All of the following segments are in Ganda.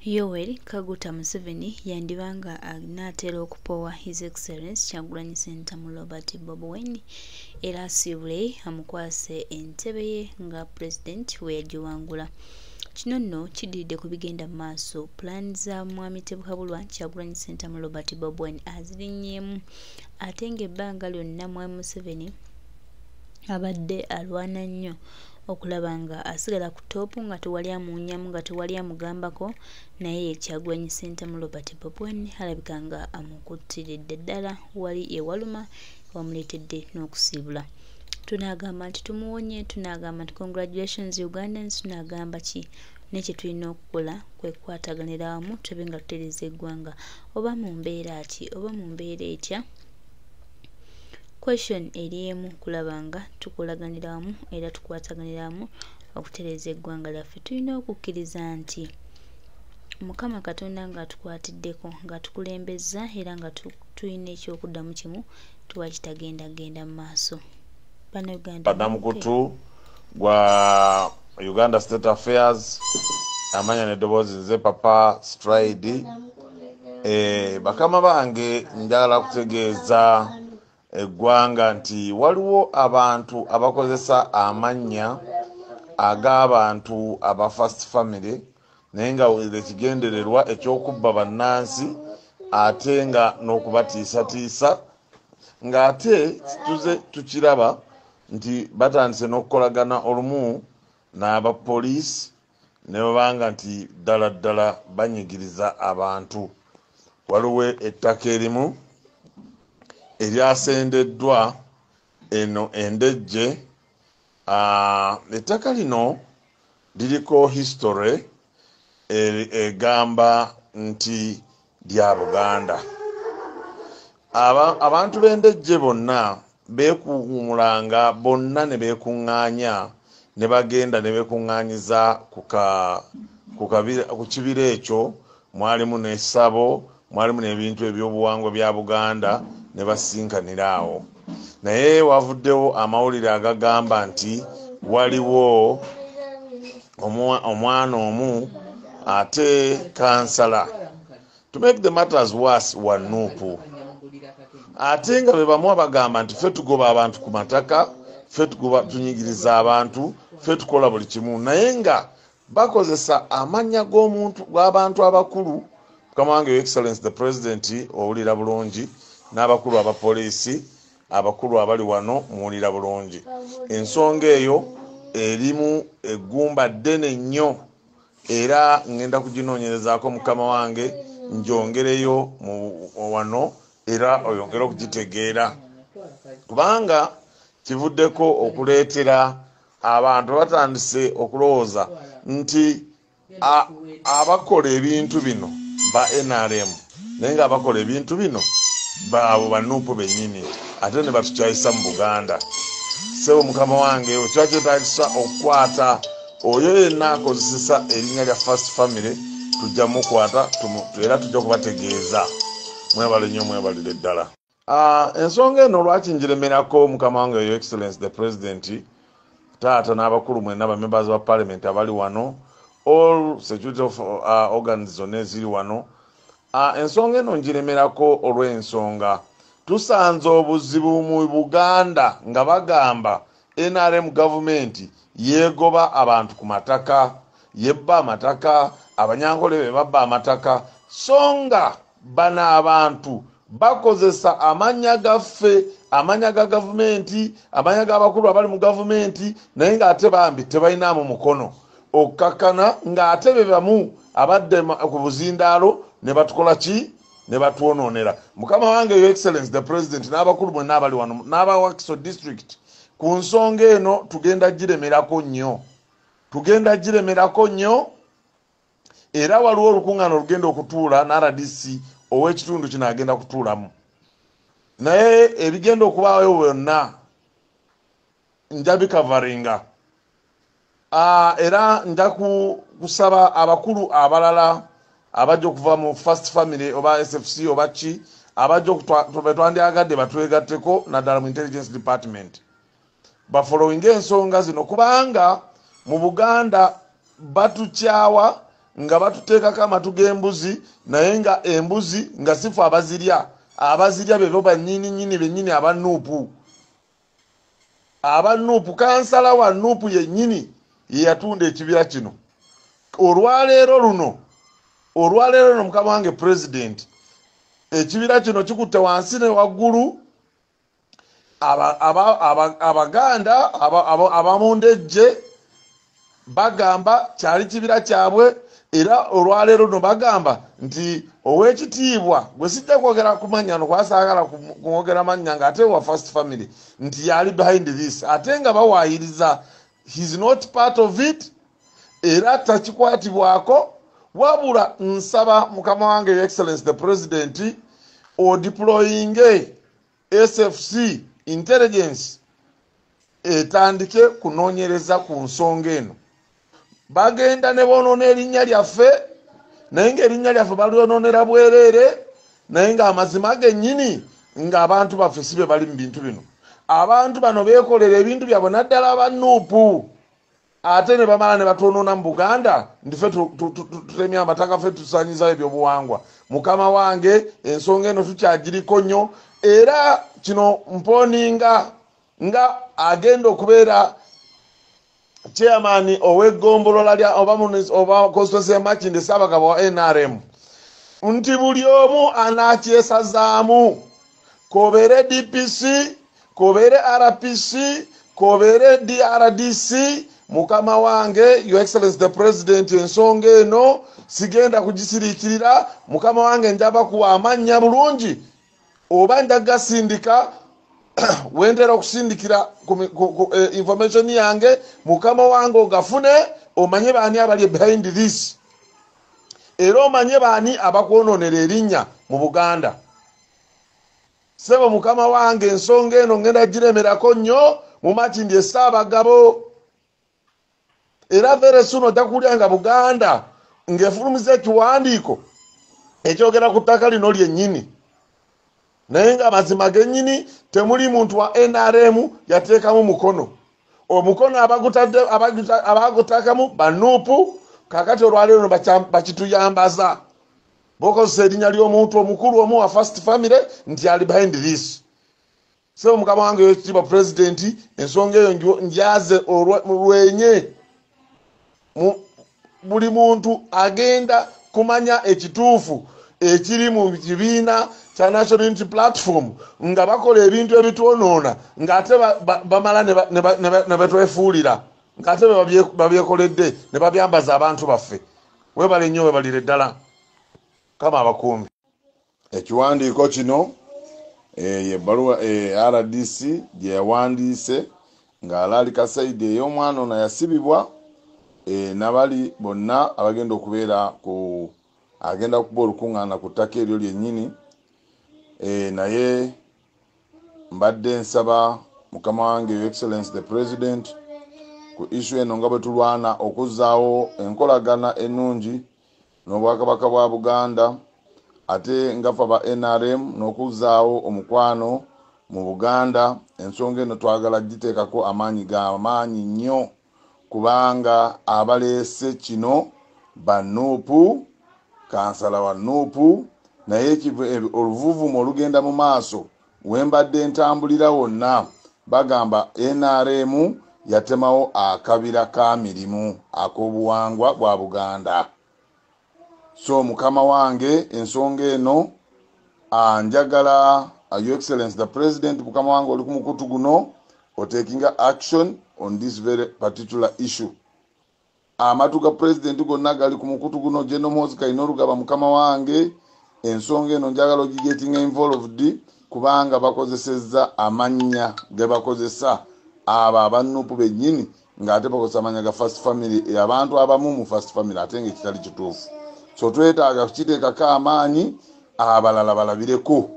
Yoweri Kaguta Museveni yandibanga anaatera okupowa His Excellency Kyagulanyi Ssentamu Robert Bobi era asibule amukwase entebe ye nga President we yagiwangula. Kino nno kiddiridde ku bigenda mu maaso. Plan za mwami Tebukabulwa Kyagulanyi Ssentamu Robert Bobi azirinnyeemu ate ng'ebbanga lyonna mwami Museveni abadde alwana nnyo okulaba nga asigala ku toopu nga tewali amuwunyamu nga tewali amugambako, naye Kyagulanyi Ssentamu Robert Bobi alabika nga amukuttiridde ddala wali ewaluma wamuleetedde n'okusiibula. Tunaagamba nti tumuwonye, tunaagamba nti congratulations Ugandans, tunaagamba ki nekye tulina okukola kwe kukwataganira wamu tube nga tutereeza eggwanga oba mu mbeera ki oba mu mbeera etya. Question eri emu kulaba nga tukolaganira wamu era tukwataganira wamu okutereeza eggwanga lyaffe. Tulina okukkiriza nti Mukama Katonda nga atukwatiddeko nga tukulembezza era nga tulina ekyokuddamu kimu tuwa kitagenda mu maaso. Banamukutu gwa Uganda State Affairs amanya neddoboozi nze Papa Stride. Bakama bange njagala kutegeeza eggwanga nti waliwo abantu abakozesa amannya ag'abantu aba First Family naye nga ekigendererwa ekyokubba bannansi ate nga n'okubatiisatiisa ng'ate tuze tukiraba nti batandise n'okukolagana olumu n'abapoliisi ne babanga nti ddala banyigiriza abantu. Waliwo ettaka erimu eryasendeddwa eno endejje. Ettaka lino liriko history egamba nti lya Buganda. Abantu b'endejje bonna beekuumulanga bonna ne beekuŋŋaanya ne bagenda ne beekuŋŋaanyiza ku kibira ekyo. Mwalimu n'essabo, mwalimu n'ebintu ebyobuwangwa bya Buganda ne basinkanira awo. Naye wavuddewo amawulire agagamba nti waliwo omwana omu ate kansala. To make the matters worse wa Nuupu. Ate nga be bamu abagamba nti ffe tugoba abantu ku mataka, ffe tunyigiriza abantu, ffe tukola buli kimu, naye nga bakozesa amannya g'abantu abakulu. Mukama wange Your Excellency the President owulira bulungi, n'abakulu abapoliisi abakulu abali wano muwulira bulungi. Ensonga eyo erimu eggumba ddene nnyo era ngenda kuginoonyerezaako Mukama wange njongereyo wano era oyongere okugitegeera, kubanga kivuddeko okuleetera abantu batandise okulowooza nti abakola ebintu bino ba NRM naye nga abakola ebintu bino baabo banuupu bennyini ate ne batukyayisa mu Buganda. Sebo Mukama wange okyakyetaagisa okukwata oyo yenna akozesesa erinnya lya First Family tujja mukwata era tujja kubategeeza. Mwebale nnyo, mwebalire ddala. Ensonga eno lwaki ngiremerako Mukama wange Your Excellency the President, taata n'abakulu mwenna ba members of Parliament abali wano, all security of organs zonna eziri wano. Ensonga eno ngiremerako olw'ensonga tusanze obuzibu mu Buganda nga bagamba NRM government yeegoba abantu ku mataka, yebba amataka, Abanyankole be babba amataka, songa bano abantu bakozesa amannya gaffe, amannya ga gavumenti, amannya g'abakulu abali mu gavumenti, naye ng'ate bambi tebalinamu mukono okkakkana ng'ate be bamu abadde ku buzindaalo ne batukola ki ne batwonoonera. Mukama wange Your Excellency the President n'abakulu mwenna abali wano n'aba Wakiso District ku nsonga eno tugenda giremerako nnyo era waliwo olukuŋŋaana olugenda okutuula n'RDC ow'ekitundu kino agenda kutuulamu, naye ebigenda okubaayo byonna njabikavaringa. Era nja kusaba abakulu abalala abajja okuva mu First Family oba SFC oba ki abajja betwandyagadde batwegatteko naddala mu Intelligence Department bafollowing ensonga zino, kubanga mu Buganda batukyawa nga batuteekako amatu g'embuzi naye nga embuzi nga sifu abazirya bebo banyininyini benyini abanuupu kansala wa nuupu yennyini yeyatunda ekibira kino. olwaleero luno mukama wange president ekibira kino kikutte wansi ne waggulu. Abaganda abamundejje bagamba kyali kibira kyabwe, era olwaleero luno bagamba nti ow'ekitiibwa gwe sijja kwogera ku mannya no kwasaagala kumwogera mannya ng'ate wa first family nti yali behind this, ate nga bawaayiriza he's not part of it era takikwatibwako. Wabula nsaba mukama wange Your Excellency the President o deploying SFC intelligence etandike kunoonyereza ku nsonga eno. Bagenda ne bonoona erinnya lyaffe naye ng'erinnya lyaffe balyonoonera bwereere, naye ng'amazima gennyini ng'abantu baffe si be bali mu bintu bino. Abantu bano beekolera ebintu byabwe naddala abanuupu, ate ne bamala ne batwonoona mu Buganda nti ffe tutemya amataka, ffe tusaanyizayo ebyobuwangwa. Mukama wange ensonga eno tukyagiriko nnyo, era kino mponinga nga agenda okubeera chairman ow'eggombolola lya oba constituency ya Makindye Ssaabagabo wa NRM nti buli omu anakyesazaamu, kobeere DPC, kobeere RPC, kobeere DRDC. Mukama wange Your Excellency the President ensonga eno sigenda kugisiriikirira. Mukama wange njaba kuwa amannya bulungi oba njagasindika wendera okusindikira information yange. Mukama wange ogafune omanye baani abali behind this, era omanye baani abakwononera erinnya mu Buganda. Sebo mukama wange ensonga eno ngenda giremerako nnyo mu Makindye Ssaabagabo, era very soon ojja kuwulira Buganda ng'efulumiza ekiwandiiko ekyogera ku ttaka lino lyennyini, naye nga mazima gennyini temuli muntu wa NRM yateekamu mukono. Omukono abagutaakamu banuupu. Kakati olwaleero bakituyambaza bokozesa erinnya ly'omuntu omukulu omu wa first family nti ali behind this. So mukama wange Ekitiibwa President ensonga eyo njaze olwenye buli muntu agenda kumanya ekituufu ekiri mu kibiina kya National Unity Platform nga bakola ebintu ebitwonoona ng'ate bamala ne betwefuulira ng'ate babyekoledde ne babyambaza abantu baffe. Webale nnyo, webalire ddala kama abakuumi. Ekiwandiiko kino yebbaluwa RDC gye yawandiise ng'alaali Kasaidi ey'omwana ono yasibibwa nabali bonna abagenda okubeera agenda kuba olukuŋŋaana ku ttaka eryo lyennyini. Naye mbadde nsaba mukama wange Your Excellency the President ku issue eno nga bwe tulwana okuzzaawo enkolagana ennungi n'obwakabaka bwa Buganda, ate nga ffe aba NRM n'okuzzaawo omukwano mu Buganda. Ensonga eno twagala giteekako amaanyi nnyo, kubanga abaleese kino banuupu, kansala wa nuupu, naye oluvuvumo olugenda mu maaso wembadde ntambulira wonna bagamba NRM yatemawo akabira ka mirimu ak'obuwangwa bwa Buganda. So mukama wange ensonga eno njagala Your Excellency the President, mukama wange oli ku mukutu guno otakinga action on this very particular issue. Amatu ga President gonna gali ku mukutu guno, General Moses Kainerugaba mukama wange ensonga eno njagala ogigetinga involved, kubanga bakozesezza amannya ge bakozesa abo abanuupu bennyini ng'ate bakozesa amanya ga first family, abantu abamu mu first family ate nga ekitali kituufu. So twetaaga kukiteekako amaanyi, abalala balabireko.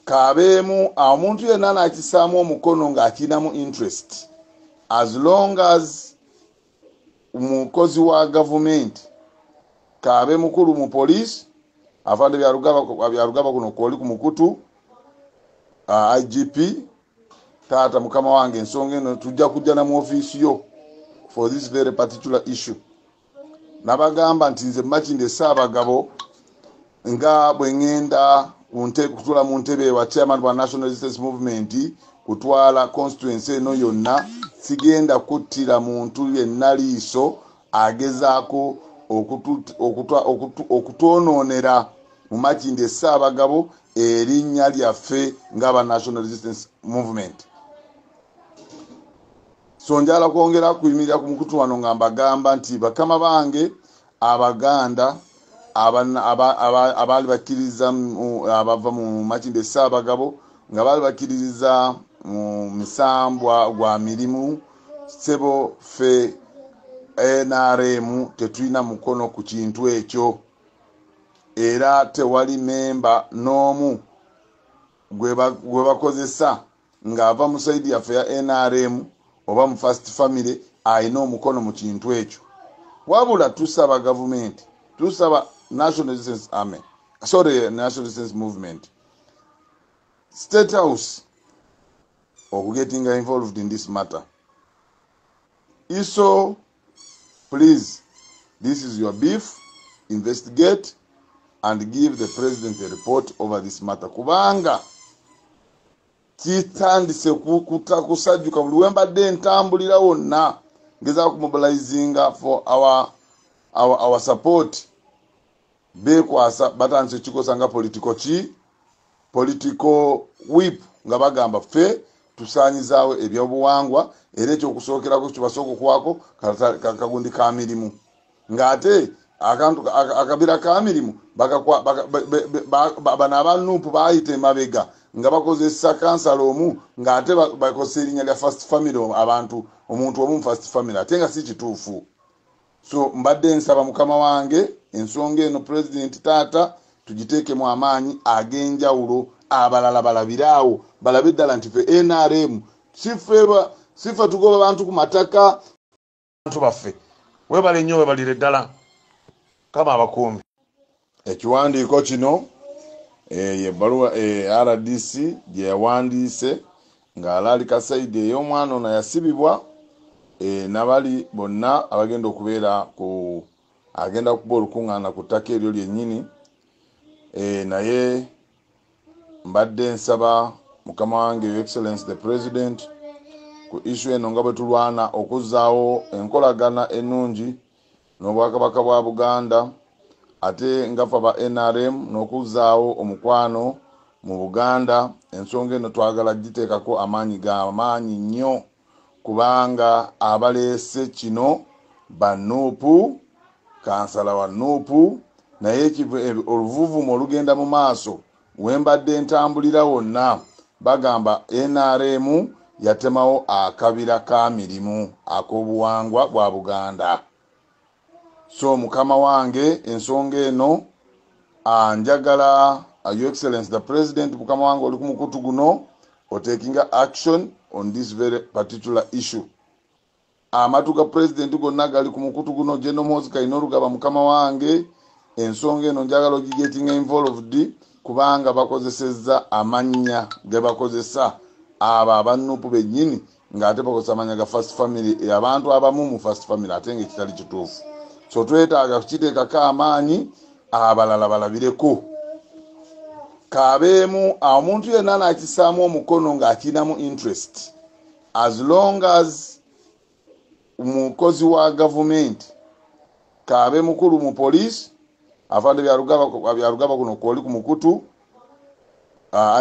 Kabeemu omuntu yenna n'akisaamu omukono ng'akinamu interest, as long as mukozi wa gavumenti, kabe mukulu mu police, afande byarugaba kuno kwoli ku mukutu, IGP, taata mukama wange ensonga eno tujja kujja na mu office yo for this very particular issue. nabagamba nti nze Makinde Ssaabagabo nga bwe ngenda kutula mu ntebe wa chairman wa National Resistance Movement kutwala constituency eno yonna sigenda kuttira muntu yenna liiso agezaako okutononera mu Makinde Ssaabagabo erinnya lyaffe ng'aba National Resistance Movement. So njala kwongera kuyimirira ku mukutu wano nga mbagamba nti bakama bange Abaganda abali bakkiriza abava mu Makinde Ssaabagabo nga bali bakkiriza mu misambwa gwa mirimu sebo fe NRM tetulina mukono ku kintu ekyo era tewali memba n'omu gwe bakozesa ng'ava mu saidi yaffe ya NRM oba mu First Family ayina omukono mu kintu ekyo. Wabula tusaba government, tusaba National Resistance Army, National Resistance Movement, State House getting involved in this matter. ISO, please, this is your beef, investigate and give the president a report over this matter. Kubanga kitandise kusajjuka buli wembadde ntambulira wonna ngeza kumobilizinga for our support. Bekwasa batanse kikosa nga political whip nga bagamba ffe tusaanyizaawo ebyobuwangwa era ekyokusookerako kibasooka kwako kagundi ka mirimu ng'ate akabira ka mirimu bano abanuupu baayita emabega nga bakozesa kansala omu ng'ate bakozesa erinnya lya First Family omuntu omu First Family ate nga si kituufu. So mbadde nsaba mukama wange ensonga eno president taata tugiteekemu amaanyi ag'enjawulo abalala balabiraawo balabe ddala nti ffe NRM sife tugoba bantu ku mataka bantu baffe webale nnyo webalire ddala kama abakumbi. Ekiwandiiko kino yebbaluwa RDC gye yawandiise ng'alaali kasaidi ey'omwana ono yasibibwa nabali bonna abagenda okubeera agenda kuba olukuŋŋaana ku ttaka eryo lyennyini naye mbadde nsaba mukama wange Your Excellency the President ku issue eno nga bwe tulwana okuzzaawo enkolagana ennungi n'obwakabaka bwa Buganda ate ngafa ba NRM n'okuzzaawo omukwano mu Buganda. Ensonga eno twagala giteekako amaanyi nnyo kubanga abaleese kino banuupu kansala wa nuupu naye oluvuvumu olugenda mu maaso wembadde ntambulira wonna bagamba NRM yatemawo akabira ka mirimu ak'obuwangwa bwa Buganda. So mukama wange ensonga eno njagala Your Excellency the President mukama wange oli ku mukutu guno taking action on this very particular issue. Amatu ga president gonna gali ku mukutu guno General Moses Kainerugaba mukama wange ensonga eno njagala getting involved kubanga bakozesezza amannya ge bakozesa abanuupu bennyini ng'ate bakozesa amanya ga First Family abantu abamu mu First Family ate ng'ekitali kituufu. So twetaaga kukiteekako amaanyi abalala balabireko kabeemu omuntu yenna n'akisaamu omukono ng'akinamu interest as long as mukozi wa government kabe mukulu mu police afande byarugaba kuno kwoli ku mukutu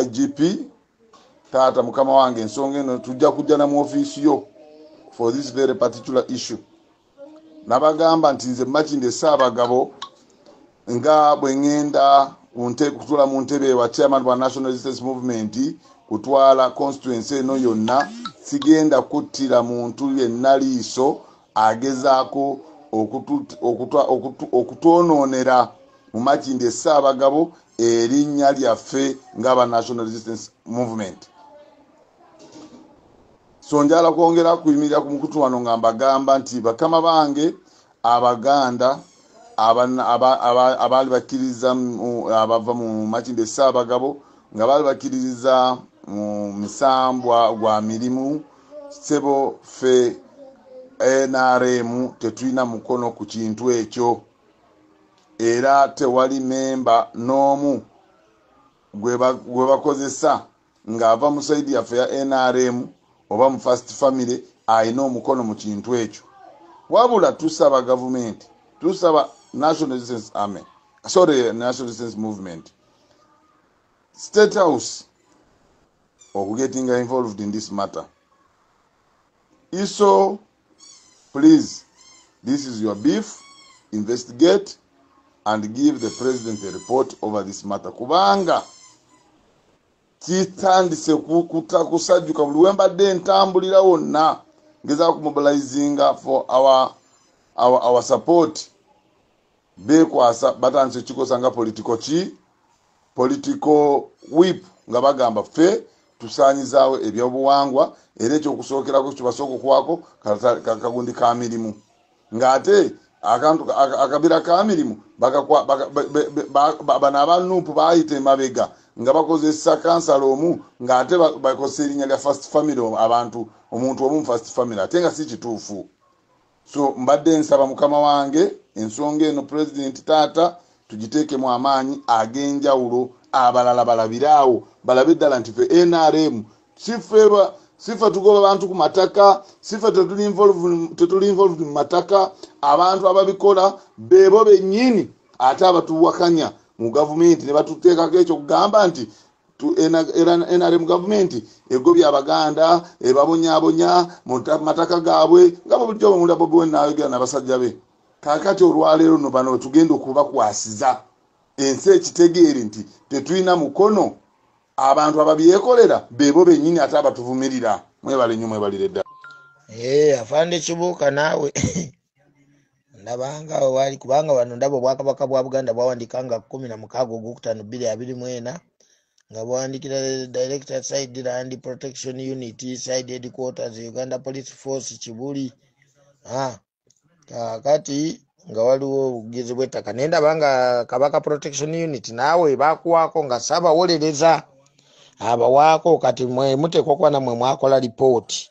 IGP taata mukama wange ensonga eno tujja kujja na mu office yo for this very particular issue. Nabagamba nti nze Makinde Ssaabagabo nga bwe ngenda kutula mu ntebe wa chairman wa National Resistance Movement kutwala constituency eno yonna sigenda kuttira muntu yenna liiso agezaako okutononera mu Makinde Ssaabagabo erinnya lyaffe ng'aba National Resistance Movement. So njala kwongera kuyimirira ku mukutu wano nga mbagamba nti bakama bange Abaganda abali bakkiriza abava mu Makinde Ssaabagabo nga bali bakkiriza mu misambwa gwa mirimu sebo fe NRM tetulina mukono ku kintu ekyo era tewali memba n'omu gwe bakozesa ng'ava mu saidi yaffe ya NRM oba mu First Family ayina omukono mu kintu ekyo. Wabula tusaba gavumenti, tusaba National Resistance Army, National Resistance Movement, State House getting involved in this matter. ISO, please, this is your beef, investigate and give the president a report over this matter. Kubanga kitandise kusajjuka buli wembadde ntambulira wonna ngeza kumobilizing for our support. Bekwasa batandise kikosa nga political whip nga bagamba ffe tusaanyizaawo ebyobuwangwa era ekyokusookerako kibasooka okwako kagundi ka mirimu ng'ate akabira ka mirimu bano abanuupu baayita emabega nga bakozesa kansala omu ng'ate bakozesa erinnya lya First Family omuntu omu mu First Family ate nga si kituufu. So mbadde nsaba mukama wange ensonga eno president taata tugiteekemu amaanyi ag'enjawulo abalala balabiraawo balabe ddala nti ffe NRM sifa tugoba abantu ku mataka sifa tetuli involved mu mataka abantu ababikola bebo bennyini ate abatuwakanya mu gavumenti ne batuteekako ekyo kugamba nti NRM gavumenti egobya abaganda ebabonyabonya mu mataka gaabwe nga bulijjo bamulira Bobi Wine n'ayogera n'abasajja be. Kaakati olwaleero no bano tugenda okubakwasiza ensi ekitegeere nti tetulina mukono abantu ababyekolera bebo bennyini ate abatuvumirira. Mwebale nnyo mwebalire ddala. Afande Kibuuka naawe ndabanga wali kubanga wano ndabo Bwakabaka bwa Buganda bwawandikanga 16/5/2024 nga bwandikira Director Side Land Protection Unit Side Headquarters Uganda Police Force Kibuli. Kakati nga waliwo obugizi bw'ettaka nenda banga Kabaka Protection Unit naawe bakuwaako nga saba wolereza abawaako kati mwe mutekwa kwa namwe mwakola report